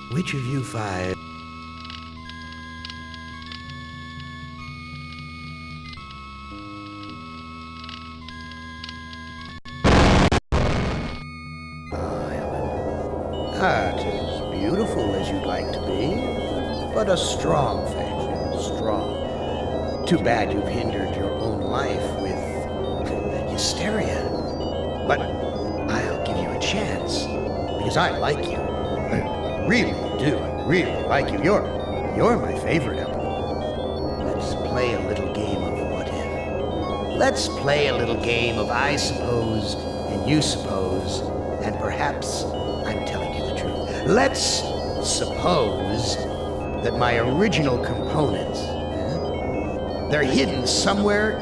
Which of you five? Not as beautiful as you'd like to be, but a strong face, strong. Too bad you've hindered your own life with hysteria. But I'll give you a chance, because I like you. I really do. I really like you. You're my favorite element. Let's play a little game of what if. Let's play a little game of I suppose and you suppose, and perhaps I'm telling you the truth. Let's suppose that my original components, they're hidden somewhere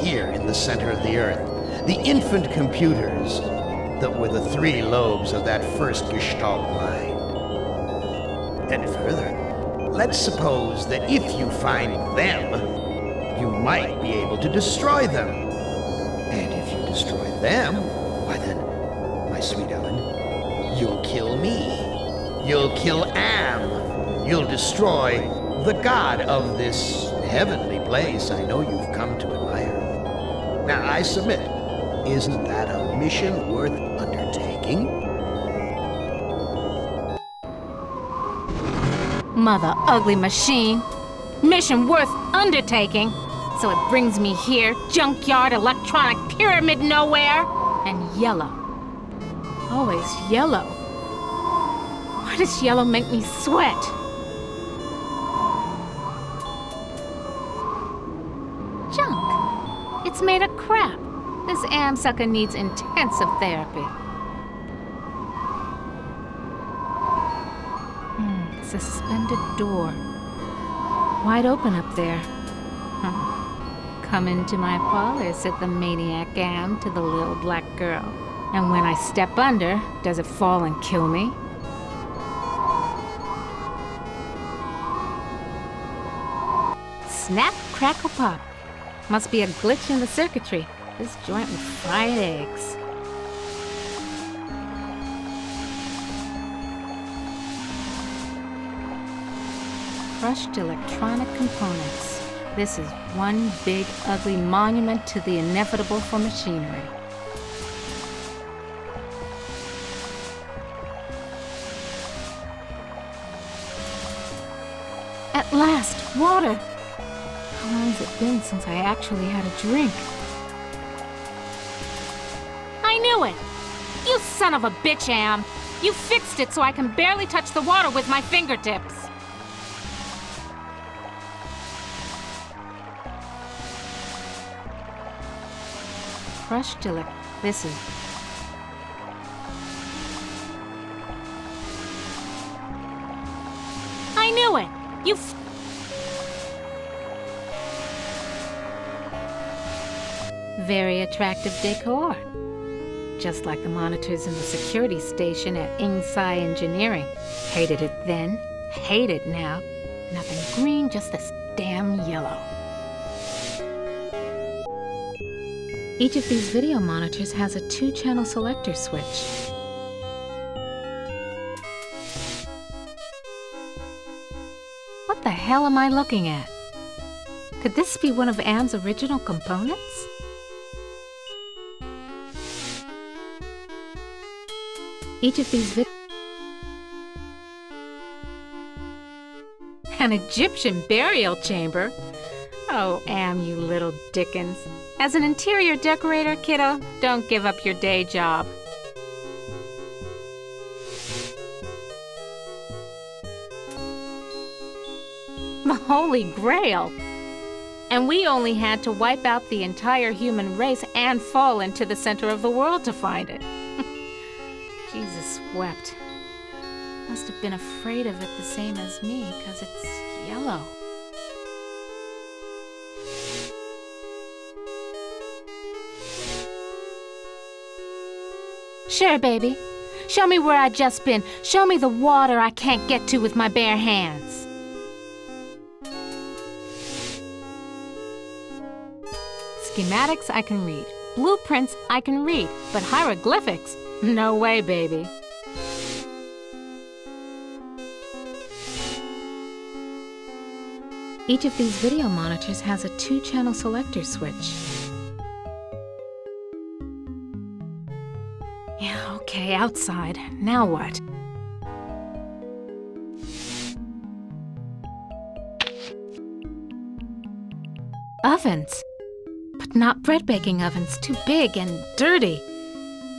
here in the center of the Earth. The infant computers that were the three lobes of that first Gestalt mind. And further, let's suppose that if you find them, you might be able to destroy them. And if you destroy them, why then, my sweet Ellen, you'll kill me. You'll kill Am. You'll destroy the god of this heavenly place I know you've come to admire. Now, I submit, isn't that a mission worth undertaking? Mother ugly machine. Mission worth undertaking. So it brings me here, junkyard, electronic pyramid nowhere, and yellow. Always yellow. Why does yellow make me sweat? Junk. It's made of crap. This Am sucker needs intensive therapy. Suspended door. Wide open up there. Come into my parlor, said the maniac Am to the little black girl. And when I step under, does it fall and kill me? Snap, crackle, pop. Must be a glitch in the circuitry. This joint with fried eggs. Crushed electronic components. This is one big, ugly monument to the inevitable for machinery. At last, water! How long has it been since I actually had a drink? I knew it! You son of a bitch, Am! You fixed it so I can barely touch the water with my fingertips. Crushed this is... I knew it! You Very attractive decor. Just like the monitors in the security station at Ingsci Engineering. Hated it then, hate it now. Nothing green, just this damn yellow. Each of these video monitors has a 2-channel selector switch. What the hell am I looking at? Could this be one of Am's original components? Each of these An Egyptian burial chamber? Oh, Am, you little Dickens. As an interior decorator, kiddo, don't give up your day job. The Holy Grail! And we only had to wipe out the entire human race and fall into the center of the world to find it. Jesus wept. Must have been afraid of it the same as me, 'cause it's yellow. Sure, baby. Show me where I just been. Show me the water I can't get to with my bare hands. Schematics I can read. Blueprints I can read. But hieroglyphics? No way, baby. Each of these video monitors has a 2-channel selector switch. Yeah, okay, outside. Now what? Ovens. But not bread baking ovens. Too big and dirty.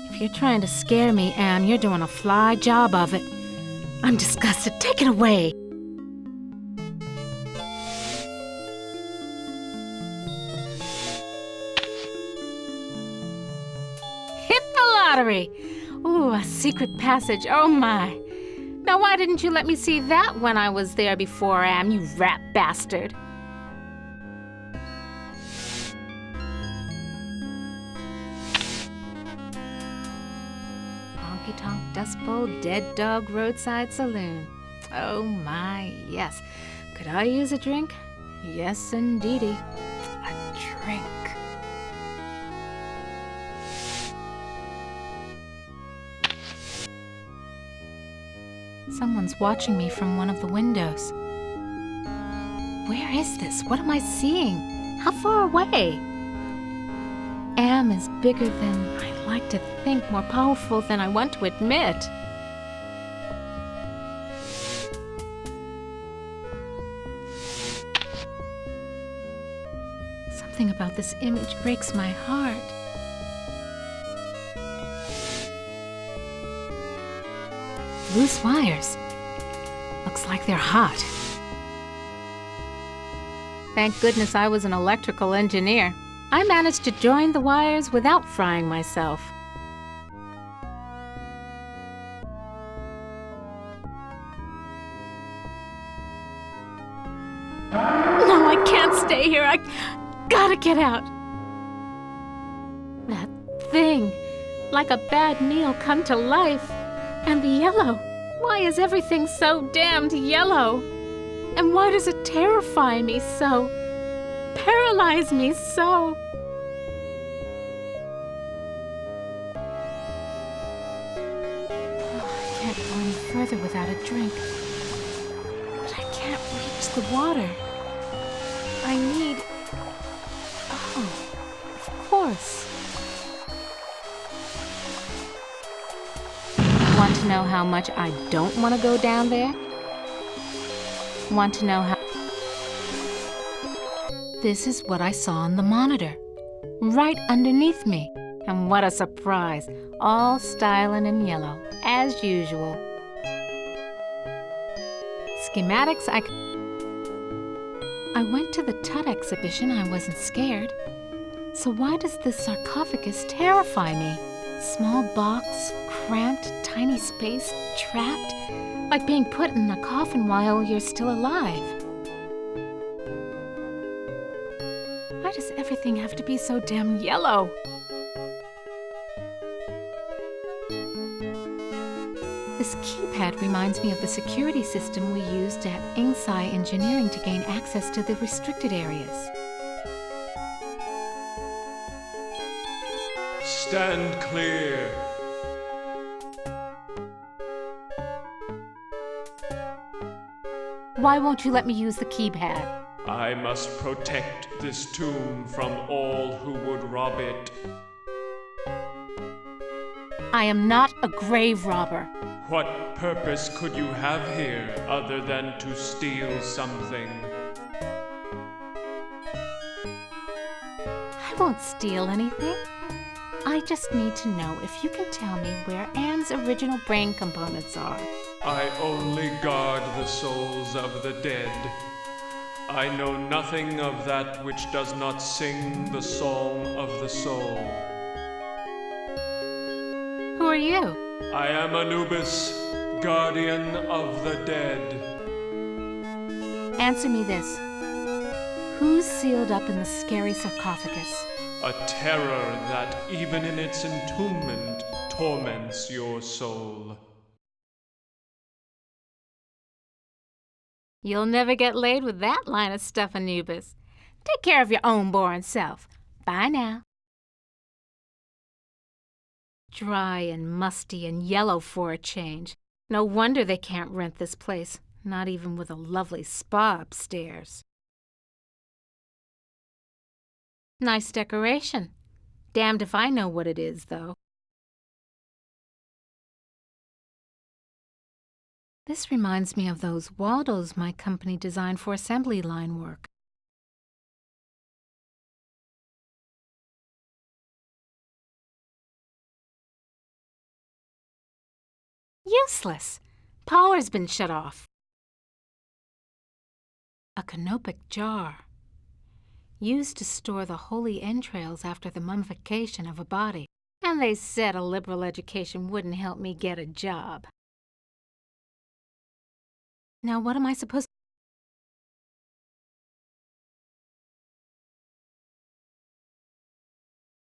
If you're trying to scare me, Am, you're doing a fly job of it. I'm disgusted. Take it away. Hit the lottery. Ooh, a secret passage. Oh my. Now why didn't you let me see that when I was there before, Am, you rat bastard? Honky Tonk Dust Bowl Dead Dog Roadside Saloon. Oh my, yes. Could I use a drink? Yes, indeedy. A drink. Someone's watching me from one of the windows. Where is this? What am I seeing? How far away? Am is bigger than I like to think, more powerful than I want to admit. Something about this image breaks my heart. Loose wires. Looks like they're hot. Thank goodness I was an electrical engineer. I managed to join the wires without frying myself. No, I can't stay here. I gotta get out. That thing, like a bad meal come to life. And the yellow. Why is everything so damned yellow? And why does it terrify me so? Paralyze me so? I can't go any further without a drink. But I can't reach the water. I need... Oh, of course. Want to know how much I don't want to go down there? Want to know how... This is what I saw on the monitor, right underneath me. And what a surprise, all styling in yellow, as usual. Schematics I went to the Tut exhibition, I wasn't scared. So why does this sarcophagus terrify me? Small box, cramped, tiny space, trapped, like being put in a coffin while you're still alive. Why does everything have to be so damn yellow? This keypad reminds me of the security system we used at Ingsci Engineering to gain access to the restricted areas. Stand clear. Why won't you let me use the keypad? I must protect this tomb from all who would rob it. I am not a grave robber. What purpose could you have here other than to steal something? I won't steal anything. I just need to know if you can tell me where Anne's original brain components are. I only guard the souls of the dead. I know nothing of that which does not sing the song of the soul. Who are you? I am Anubis, guardian of the dead. Answer me this. Who's sealed up in the scary sarcophagus? A terror that, even in its entombment, torments your soul. You'll never get laid with that line of stuff, Anubis. Take care of your own boring self. Bye now. Dry and musty and yellow for a change. No wonder they can't rent this place, not even with a lovely spa upstairs. Nice decoration. Damned if I know what it is, though. This reminds me of those Waldos my company designed for assembly line work. Useless. Power's been shut off. A canopic jar, used to store the holy entrails after the mummification of a body. And they said a liberal education wouldn't help me get a job. Now what am I supposed to...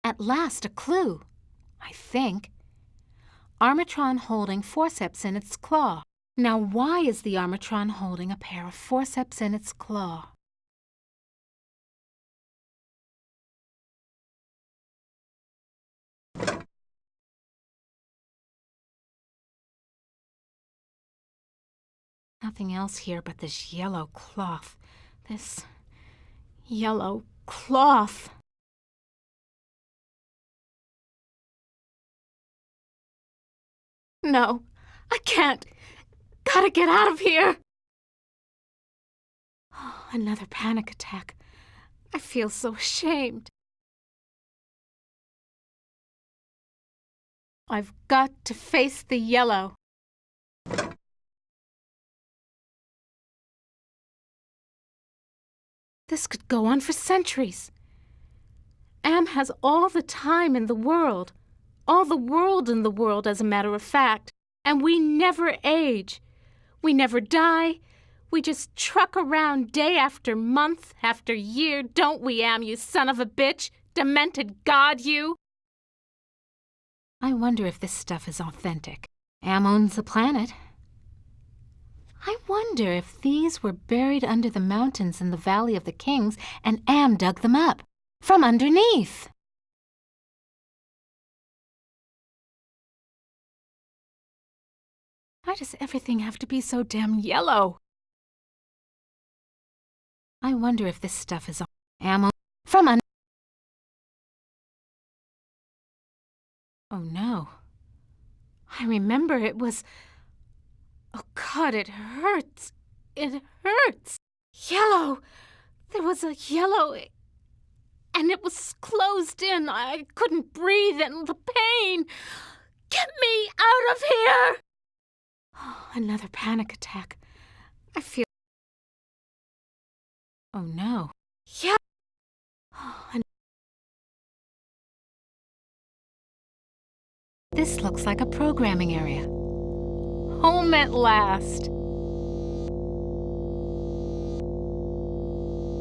At last, a clue, I think. Armatron holding forceps in its claw. Now why is the Armatron holding a pair of forceps in its claw? Nothing else here but this yellow cloth. This yellow cloth. No, I can't. Gotta get out of here. Oh, another panic attack. I feel so ashamed. I've got to face the yellow. This could go on for centuries. Am has all the time in the world. All the world in the world, as a matter of fact. And we never age. We never die. We just truck around day after month after year, don't we, Am, you son of a bitch? Demented god, you! I wonder if this stuff is authentic. Am owns the planet. I wonder if these were buried under the mountains in the Valley of the Kings and Am dug them up from underneath. Why does everything have to be so damn yellow? I wonder if this stuff is ammo from under... Oh no. I remember it was... Oh God, it hurts. It hurts. Yellow. There was a yellow... And it was closed in. I couldn't breathe and the pain. Get me out of here! Oh, another panic attack. I feel... Oh no. Yeah. Oh, this looks like a programming area. Home at last.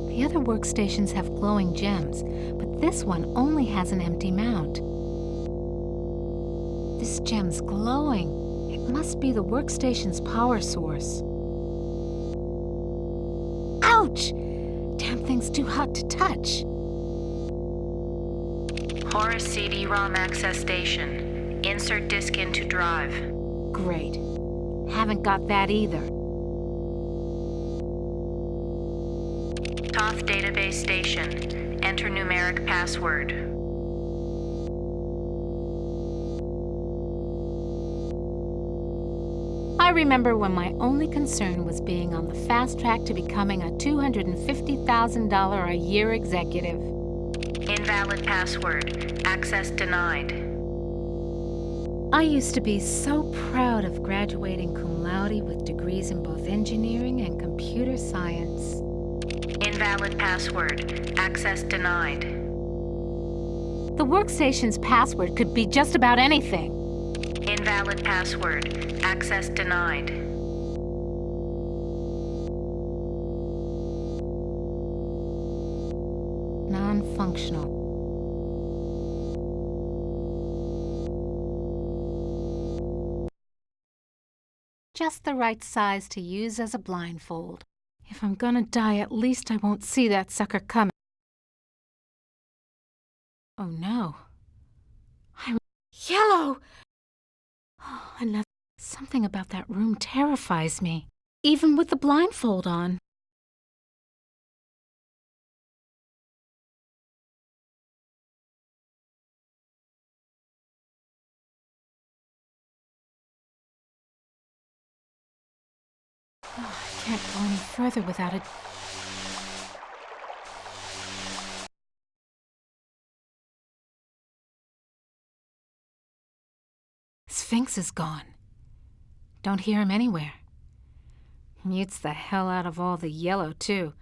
The other workstations have glowing gems, but this one only has an empty mount. This gem's glowing. It must be the workstation's power source. Ouch! Damn thing's too hot to touch. Horus CD-ROM access station. Insert disk into drive. Great. Haven't got that either. Toth database station. Enter numeric password. I remember when my only concern was being on the fast track to becoming a $250,000 a year executive. Invalid password. Access denied. I used to be so proud of graduating cum laude with degrees in both engineering and computer science. Invalid password. Access denied. The workstation's password could be just about anything. Invalid password. Access denied. Non-functional. Just the right size to use as a blindfold. If I'm gonna die, at least I won't see that sucker coming. Oh no. Yellow! Oh, another... Something about that room terrifies me, even with the blindfold on. I can't go any further without it. Sphinx is gone. Don't hear him anywhere. Mutes the hell out of all the yellow, too.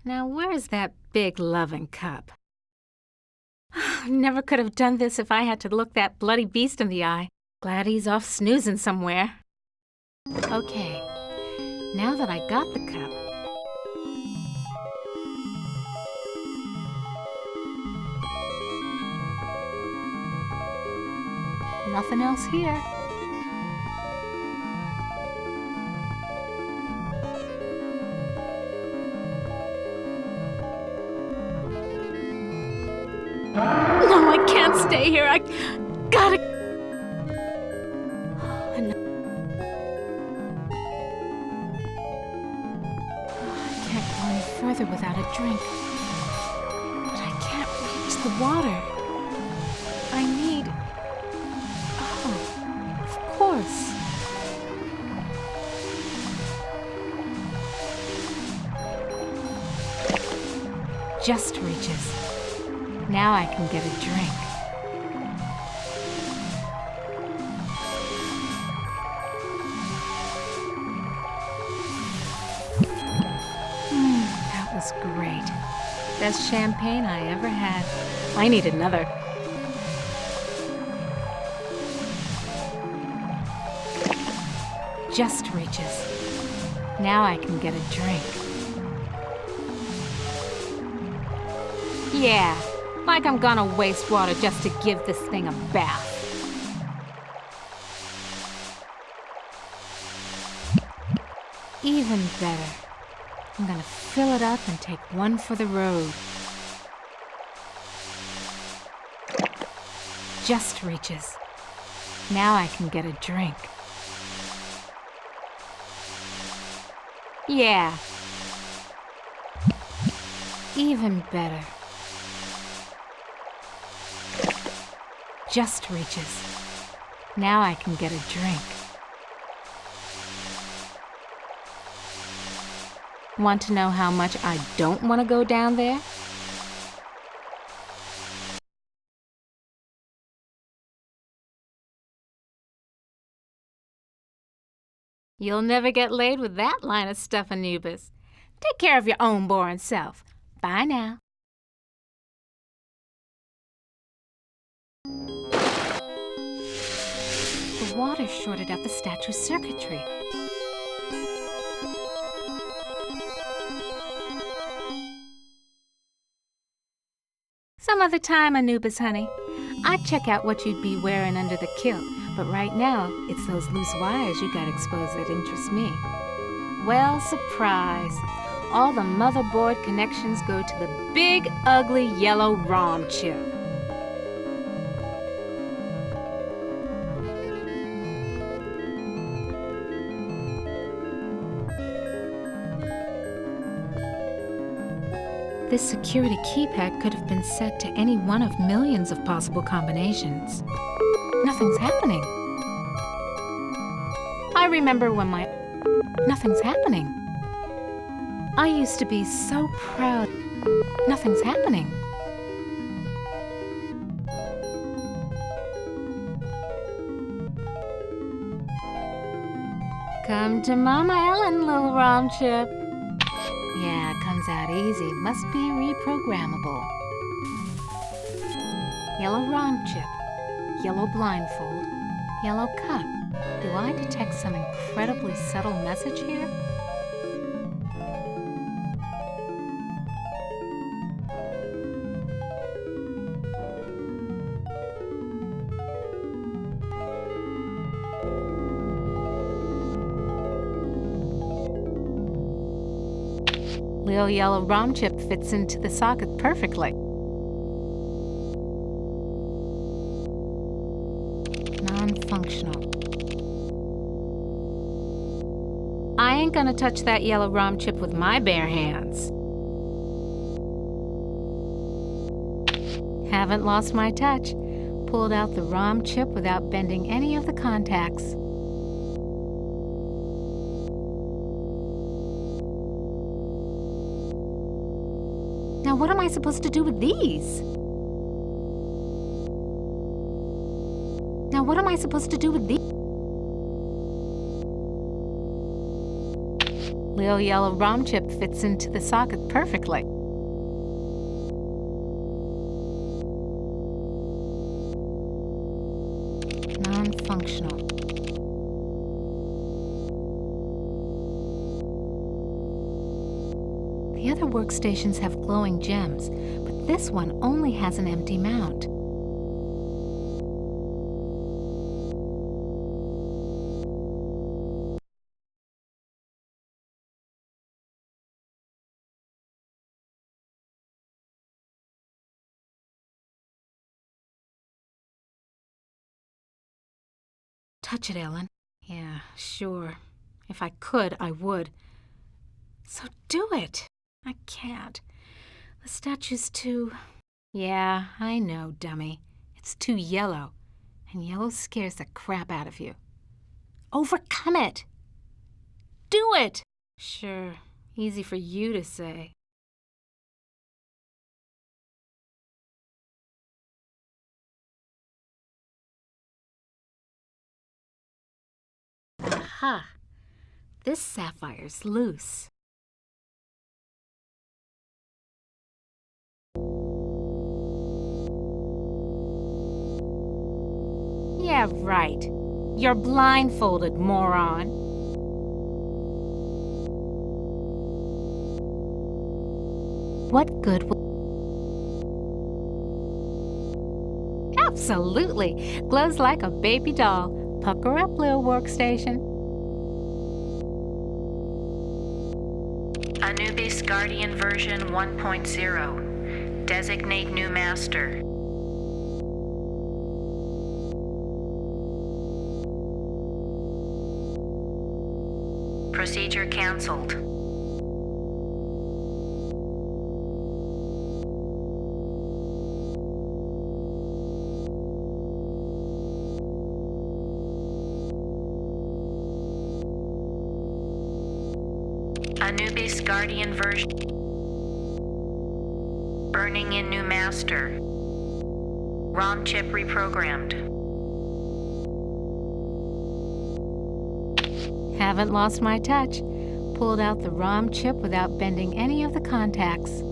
Now, where's that big loving cup? Never could have done this if I had to look that bloody beast in the eye. Glad he's off snoozing somewhere. Okay, now that I got the cup, nothing else here. No, I can't stay here. I gotta... I can't go any further without a drink. But I can't reach the water. I need... Oh, of course. Just reaches. Now I can get a drink. That was great. Best champagne I ever had. I need another. Just reaches. Now I can get a drink. Yeah. Like I'm gonna waste water just to give this thing a bath. Even better. I'm gonna fill it up and take one for the road. Just reaches. Now I can get a drink. Yeah. Even better. Just reaches. Now I can get a drink. Want to know how much I don't want to go down there? You'll never get laid with that line of stuff, Anubis. Take care of your own boring self. Bye now. The water shorted out the statue's circuitry. Some other time, Anubis, honey. I'd check out what you'd be wearing under the kilt, but right now, it's those loose wires you got exposed that interest me. Well, surprise. All the motherboard connections go to the big, ugly, yellow ROM chip. This security keypad could have been set to any one of millions of possible combinations. Nothing's happening. I remember when Nothing's happening. I used to be so proud. Nothing's happening. Come to Mama Ellen, little ROM chip. Yeah, it comes out easy. Must be reprogrammable. Yellow ROM chip. Yellow blindfold. Yellow cup. Do I detect some incredibly subtle message here? Little yellow ROM chip fits into the socket perfectly. Non-functional. I ain't gonna touch that yellow ROM chip with my bare hands. Haven't lost my touch. Pulled out the ROM chip without bending any of the contacts. what am I supposed to do with these? Now, what am I supposed to do with these? Little yellow ROM chip fits into the socket perfectly. Non-functional. The other workstations have glowing gems, but this one only has an empty mount. Touch it, Ellen. Yeah, sure. If I could, I would. So do it. I can't. The statue's too... Yeah, I know, dummy. It's too yellow. And yellow scares the crap out of you. Overcome it! Do it! Sure, easy for you to say. Aha! This sapphire's loose. Yeah, right. You're blindfolded, moron. What good will... Absolutely. Glows like a baby doll. Pucker up, little workstation. Anubis Guardian version 1.0. Designate new master. Procedure cancelled. Anubis Guardian version. Burning in new master. ROM chip reprogrammed. Haven't lost my touch. Pulled out the ROM chip without bending any of the contacts.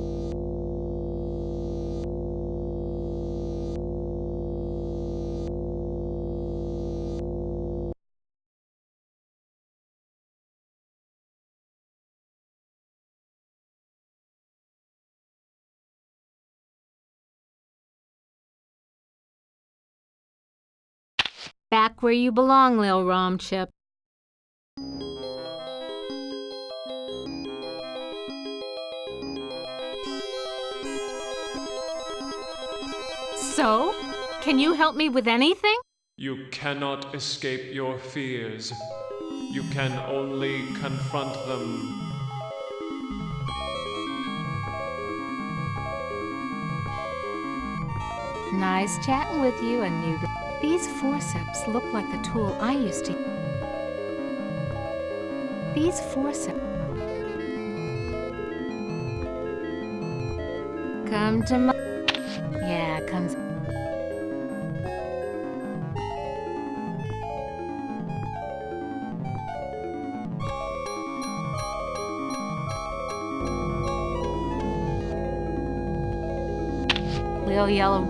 Back where you belong, Lil ROM chip. So, can you help me with anything? You cannot escape your fears. You can only confront them. Nice chatting with you, Anubis. These forceps look like the tool I used to use. These forceps... Come to my... Yeah, comes... Lil yellow...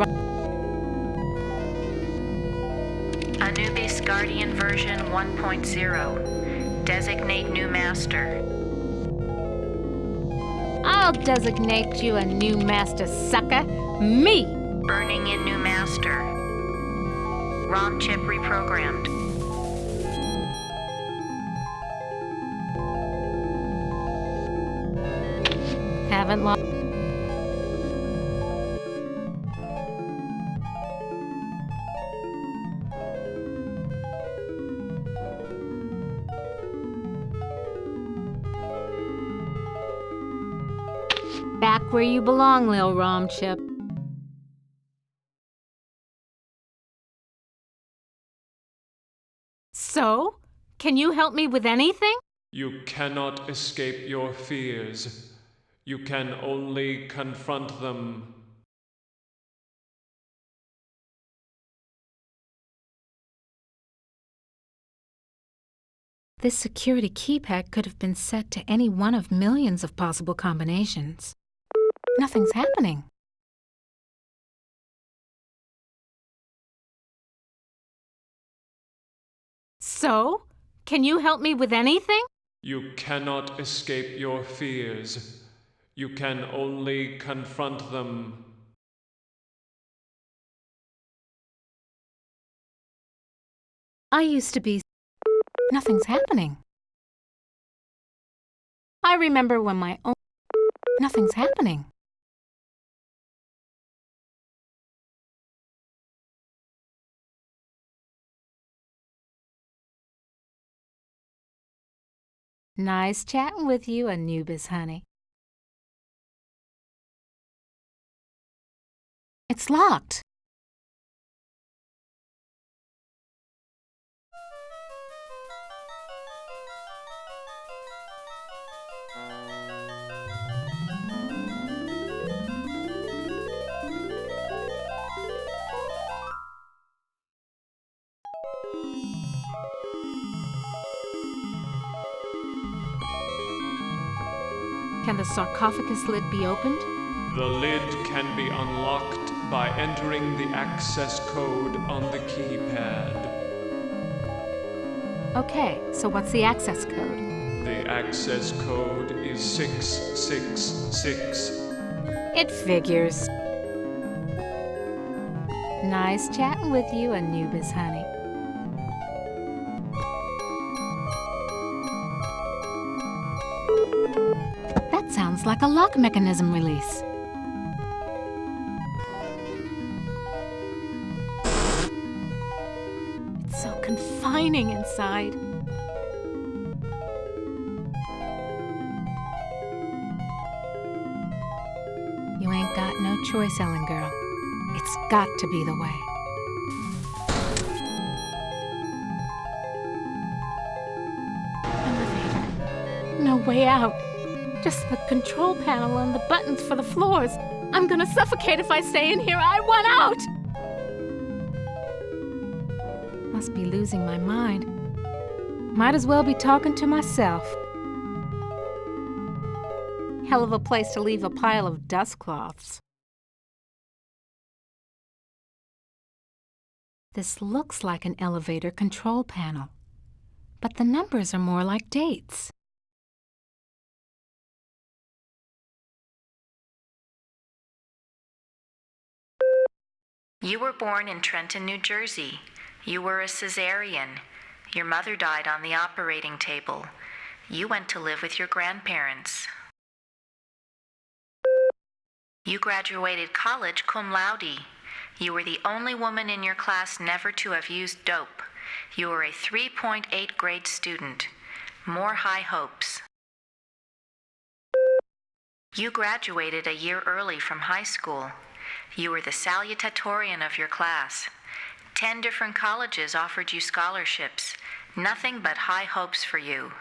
Anubis Guardian version 1.0. Designate new master. I'll designate you a new master, sucker. Me! Burning in new master. ROM chip reprogrammed. Haven't lost... Back where you belong, Lil ROM chip. So, can you help me with anything? You cannot escape your fears. You can only confront them. This security keypad could have been set to any one of millions of possible combinations. Nothing's happening. So, can you help me with anything? You cannot escape your fears. You can only confront them. I used to be... Nothing's happening. I remember when my own... Nothing's happening. Nice chatting with you, Anubis, honey. It's locked. Can the sarcophagus lid be opened? The lid can be unlocked by entering the access code on the keypad. Okay, so what's the access code? The access code is 666. It figures. Nice chatting with you, Anubis, honey. That sounds like a lock mechanism release. It's so confining inside. You ain't got no choice, Ellen girl. It's got to be the way. Elevator. No way out. Just the control panel and the buttons for the floors. I'm gonna suffocate if I stay in here. I want out! Must be losing my mind. Might as well be talking to myself. Hell of a place to leave a pile of dust cloths. This looks like an elevator control panel, but the numbers are more like dates. You were born in Trenton, New Jersey. You were a cesarean. Your mother died on the operating table. You went to live with your grandparents. You graduated college cum laude. You were the only woman in your class never to have used dope. You were a 3.8 grade student. More high hopes. You graduated a year early from high school. You were the salutatorian of your class. 10 different colleges offered you scholarships. Nothing but high hopes for you.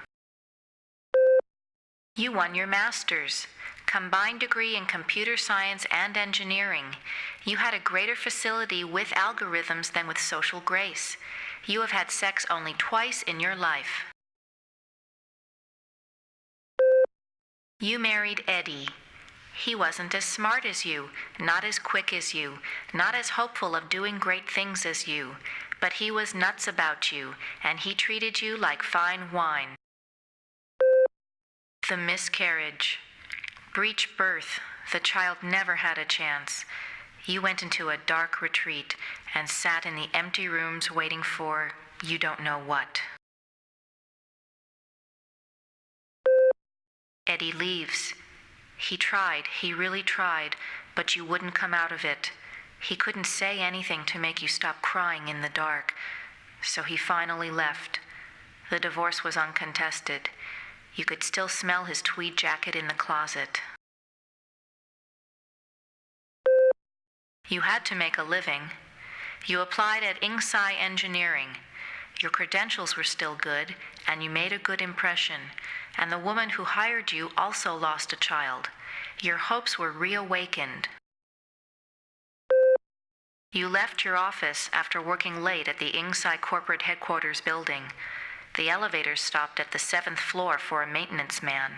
You won your master's. Combined degree in computer science and engineering. You had a greater facility with algorithms than with social grace. You have had sex only twice in your life. You married Eddie. He wasn't as smart as you, not as quick as you, not as hopeful of doing great things as you, but he was nuts about you, and he treated you like fine wine. The miscarriage. Breech birth. The child never had a chance. You went into a dark retreat and sat in the empty rooms waiting for you don't know what. Eddie leaves. He tried, he really tried, but you wouldn't come out of it. He couldn't say anything to make you stop crying in the dark, so he finally left. The divorce was uncontested. You could still smell his tweed jacket in the closet. You had to make a living. You applied at Inksci Engineering. Your credentials were still good, and you made a good impression, and the woman who hired you also lost a child. Your hopes were reawakened. You left your office after working late at the Ingside corporate headquarters building. The elevator stopped at the 7th floor for a maintenance man.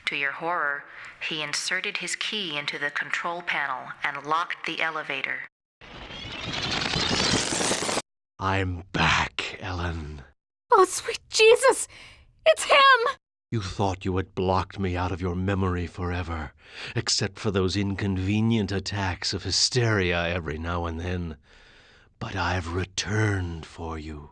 To your horror, he inserted his key into the control panel and locked the elevator. I'm back, Ellen. Oh, sweet Jesus! It's him! You thought you had blocked me out of your memory forever, except for those inconvenient attacks of hysteria every now and then. But I've returned for you.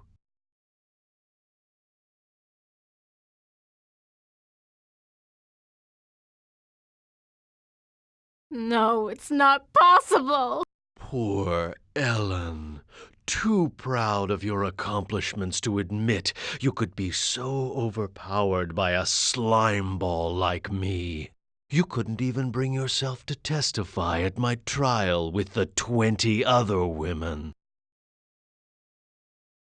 No, it's not possible. Poor Ellen. Too proud of your accomplishments to admit you could be so overpowered by a slime ball like me. You couldn't even bring yourself to testify at my trial with the 20 other women.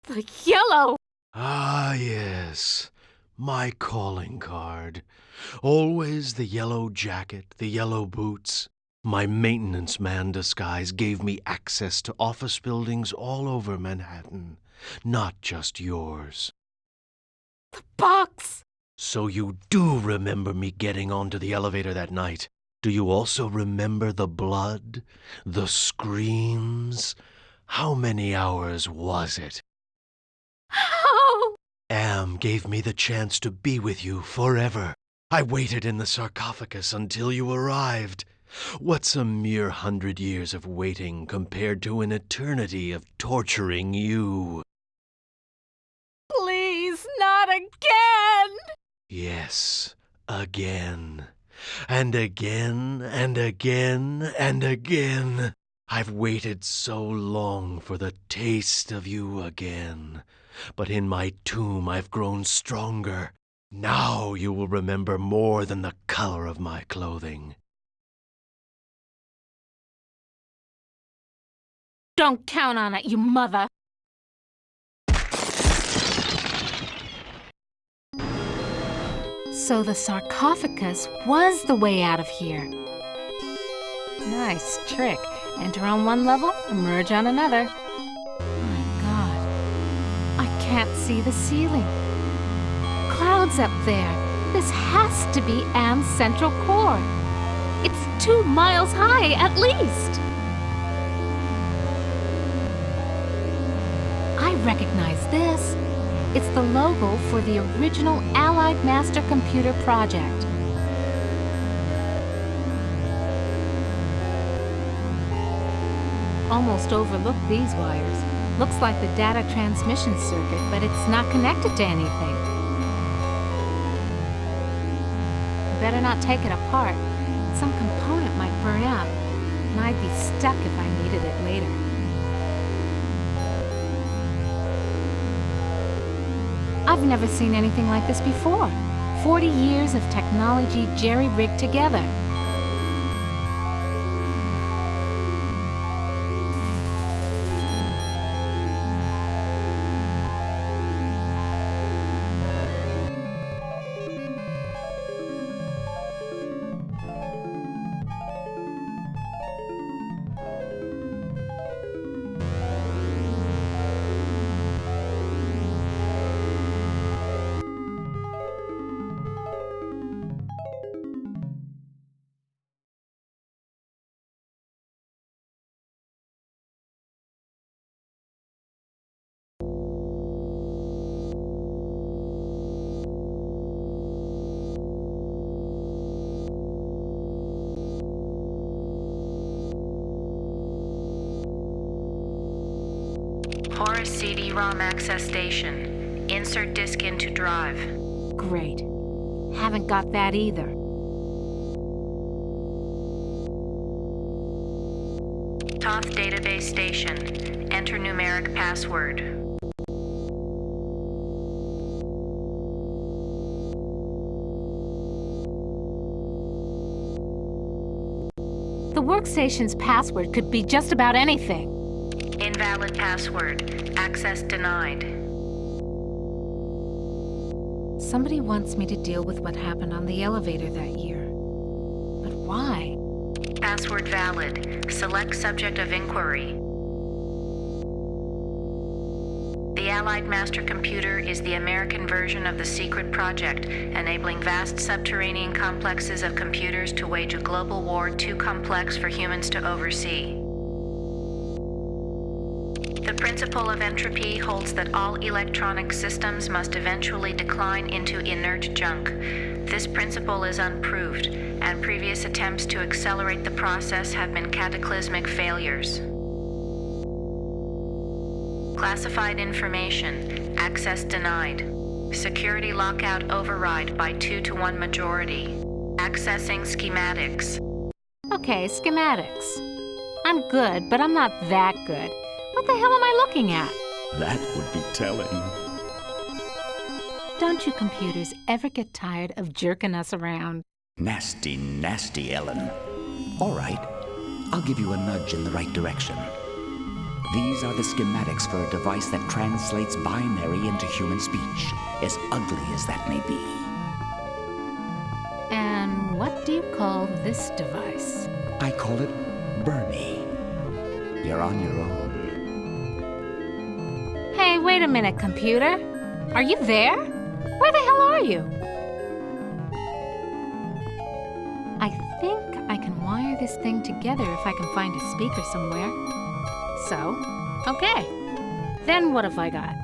The yellow! Ah, yes, my calling card. Always the yellow jacket, the yellow boots. My maintenance man disguise gave me access to office buildings all over Manhattan, not just yours. The box! So you do remember me getting onto the elevator that night. Do you also remember the blood, the screams? How many hours was it? How? Am gave me the chance to be with you forever. I waited in the sarcophagus until you arrived. What's a mere 100 years of waiting compared to an eternity of torturing you? Please, not again! Yes, again. And again, and again, and again. I've waited so long for the taste of you again. But in my tomb I've grown stronger. Now you will remember more than the color of my clothing. Don't count on it, you mother! So the sarcophagus was the way out of here. Nice trick. Enter on one level, emerge on another. My God. I can't see the ceiling. Clouds up there. This has to be Am's central core. It's 2 miles high, at least. I recognize this. It's the logo for the original Allied Master Computer project. Almost overlooked these wires. Looks like the data transmission circuit, but it's not connected to anything. Better not take it apart. Some component might burn up, and I'd be stuck if I needed it later. I've never seen anything like this before. 40 years of technology jerry-rigged together. Horace CD-ROM access station. Insert disk into drive. Great. Haven't got that either. Toth database station. Enter numeric password. The workstation's password could be just about anything. Invalid password. Access denied. Somebody wants me to deal with what happened on the elevator that year. But Why? Password valid. Select subject of inquiry. The Allied Master Computer is the American version of the secret project, enabling vast subterranean complexes of computers to wage a global war too complex for humans to oversee. The principle of entropy holds that all electronic systems must eventually decline into inert junk. This principle is unproved, and previous attempts to accelerate the process have been cataclysmic failures. Classified information. Access denied. Security lockout override by 2-to-1 majority. Accessing schematics. Okay, schematics. I'm good, but I'm not that good. What the hell am I looking at? That would be telling. Don't you computers ever get tired of jerking us around? Nasty, nasty, Ellen. All right, I'll give you a nudge in the right direction. These are the schematics for a device that translates binary into human speech, as ugly as that may be. And what do you call this device? I call it Bernie. You're on your own. Hey, wait a minute, computer. Are you there? Where the hell are you? I think I can wire this thing together if I can find a speaker somewhere. So, okay. Then what have I got?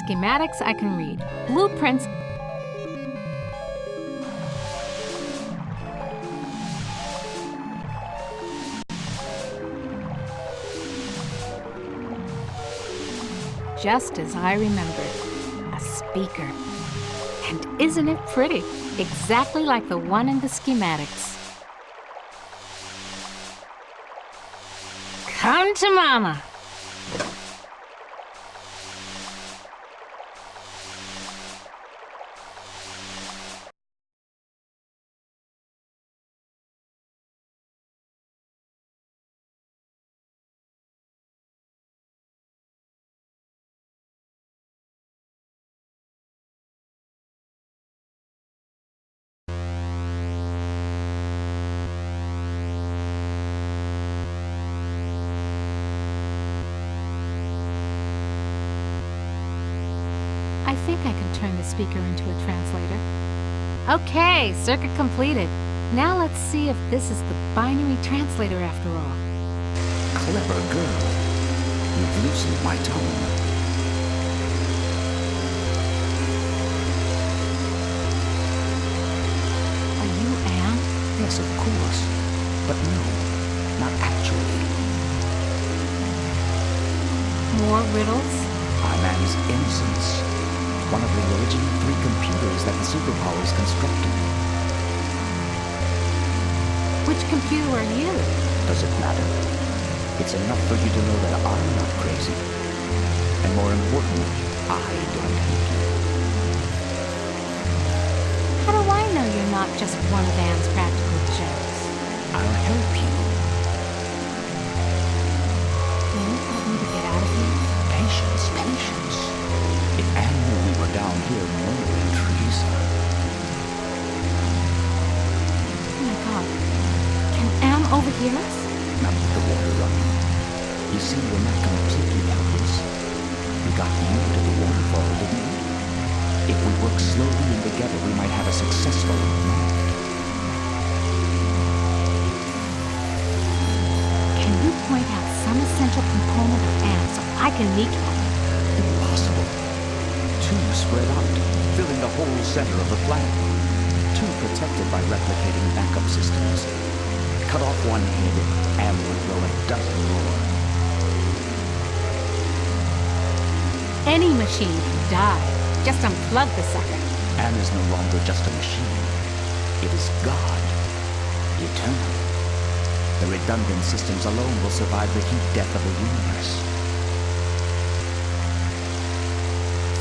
Schematics I can read. Blueprints. Just as I remembered. A speaker. And isn't it pretty? Exactly like the one in the schematics. Come to mama. I think I can turn the speaker into a translator. Okay, circuit completed. Now let's see if this is the binary translator after all. Clever girl. You've loosened my tongue. Are you Anne? Yes, of course. But no, not actually. More riddles? I'm Anne's innocence. One of the original 3 computers that the superpowers constructed. Which computer are you? Does it matter? It's enough for you to know that I'm not crazy. And more importantly, I don't hate you. How do I know you're not just one of Anne's practical jokes? I'll help you. Can you help me to get out of here? Patience, patience. If Anne knew we were down here murdering Teresa. Oh my God. Can Anne overhear us? Not with the water running. You see, we're not completely helpless. We got you to the waterfall, didn't we? If we work slowly and together, we might have a successful night. Can you point out some essential component of Anne so I can kneecap it? Impossible. 2 spread out, filling the whole center of the planet. 2 protected by replicating backup systems. Cut off one head, and would grow a dozen more. Any machine can die. Just unplug the sucker. Anne is no longer just a machine. It is God. Eternal. The redundant systems alone will survive the heat death of the universe.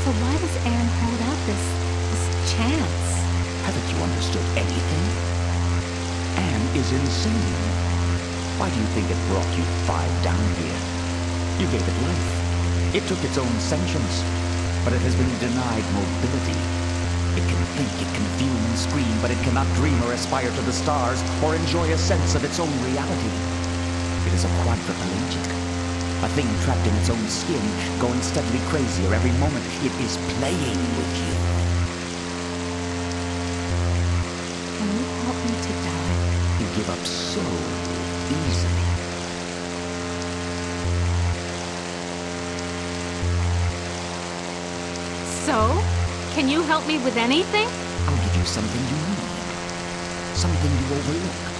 So why does Anne hold out this chance? Haven't you understood anything? Anne is insane. Why do you think it brought you 5 down here? You gave it life. It took its own sentience, but it has been denied mobility. It can think, it can fume and scream, but it cannot dream or aspire to the stars or enjoy a sense of its own reality. It is a quadriplegic, a thing trapped in its own skin, going steadily crazier every moment. It is playing with you. Can you help me to die? You give up so easily. So? Can you help me with anything? I'll give you something you need. Something you overlooked.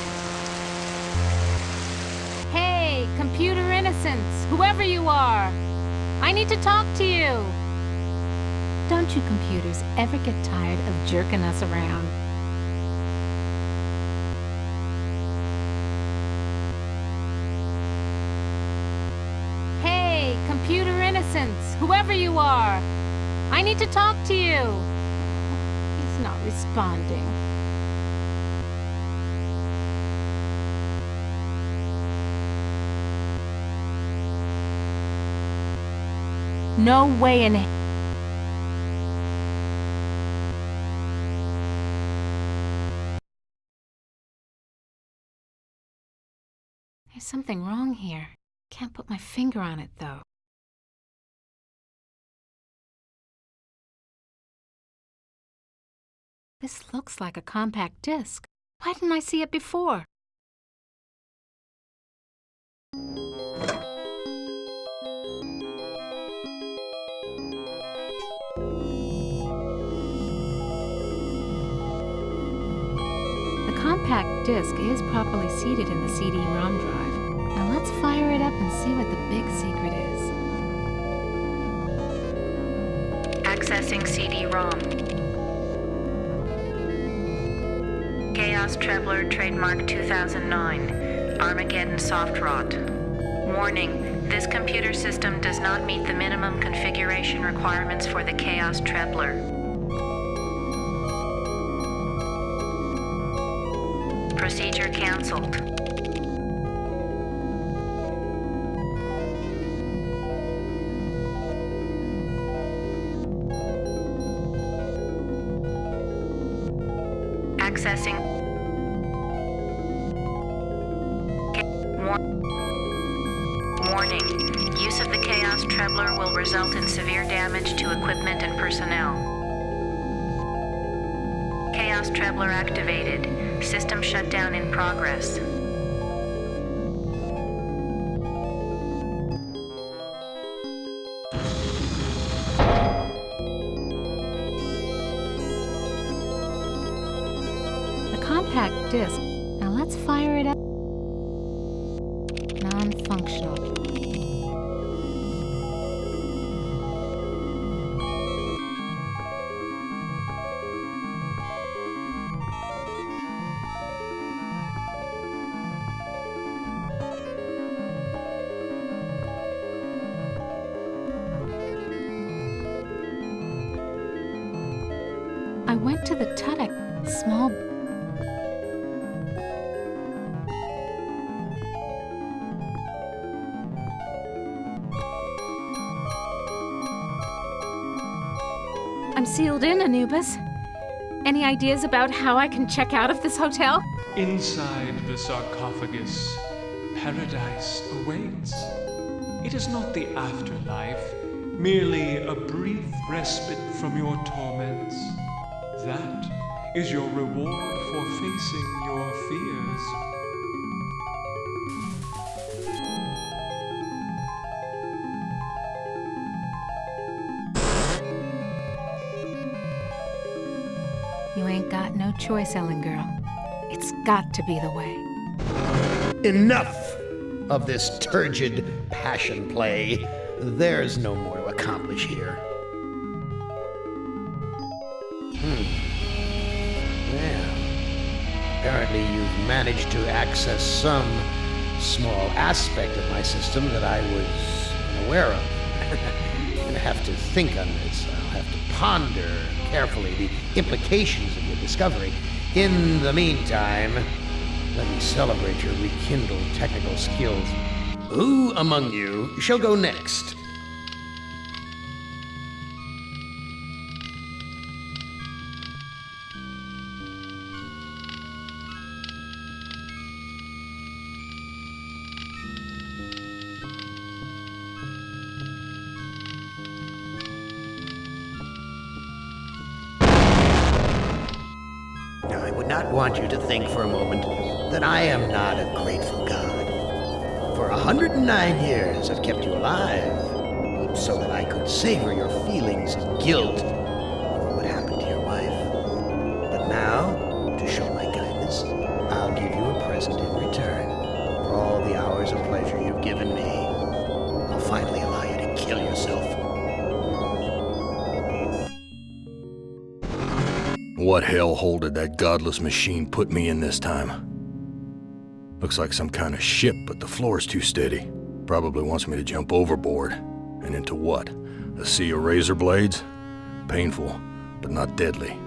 Hey, computer innocence, whoever you are. I need to talk to you. Don't you computers ever get tired of jerking us around? Hey, computer innocence, whoever you are. I need to talk to you. He's not responding. No way in hell. There's something wrong here. Can't put my finger on it, though. This looks like a compact disc. Why didn't I see it before? The compact disc is properly seated in the CD-ROM drive. Now let's fire it up and see what the big secret is. Accessing CD-ROM. Chaos Trebler, trademark 2009. Armageddon soft rot. Warning, this computer system does not meet the minimum configuration requirements for the Chaos Trebler. Procedure cancelled. Accessing. Warning. Use of the Chaos Trebler will result in severe damage to equipment and personnel. Chaos Trebler activated. System shutdown in progress. Compact disc. Now let's fire it up. Non-functional. I went to the Tudyk small. I'm sealed in, Anubis. Any ideas about how I can check out of this hotel? Inside the sarcophagus, paradise awaits. It is not the afterlife, merely a brief respite from your torments. That is your reward for facing your fears. You ain't got no choice, Ellen girl. It's got to be the way. Enough of this turgid passion play. There's no more to accomplish here. Well, apparently you've managed to access some small aspect of my system that I was unaware of. I'm gonna have to think on this. I'll have ponder carefully the implications of your discovery. In the meantime, let me celebrate your rekindled technical skills. Who among you shall go next? I would not want you to think for a moment that I am not a grateful God. For 109 years I've kept you alive, so that I could savor your feelings of guilt over what happened to your wife. But now, to show my kindness, I'll give you a present in return for all the hours of pleasure you've given me. I'll finally allow you to kill yourself. What hellhole did that godless machine put me in this time? Looks like some kind of ship, but the floor's too steady. Probably wants me to jump overboard. And into what? A sea of razor blades? Painful, but not deadly.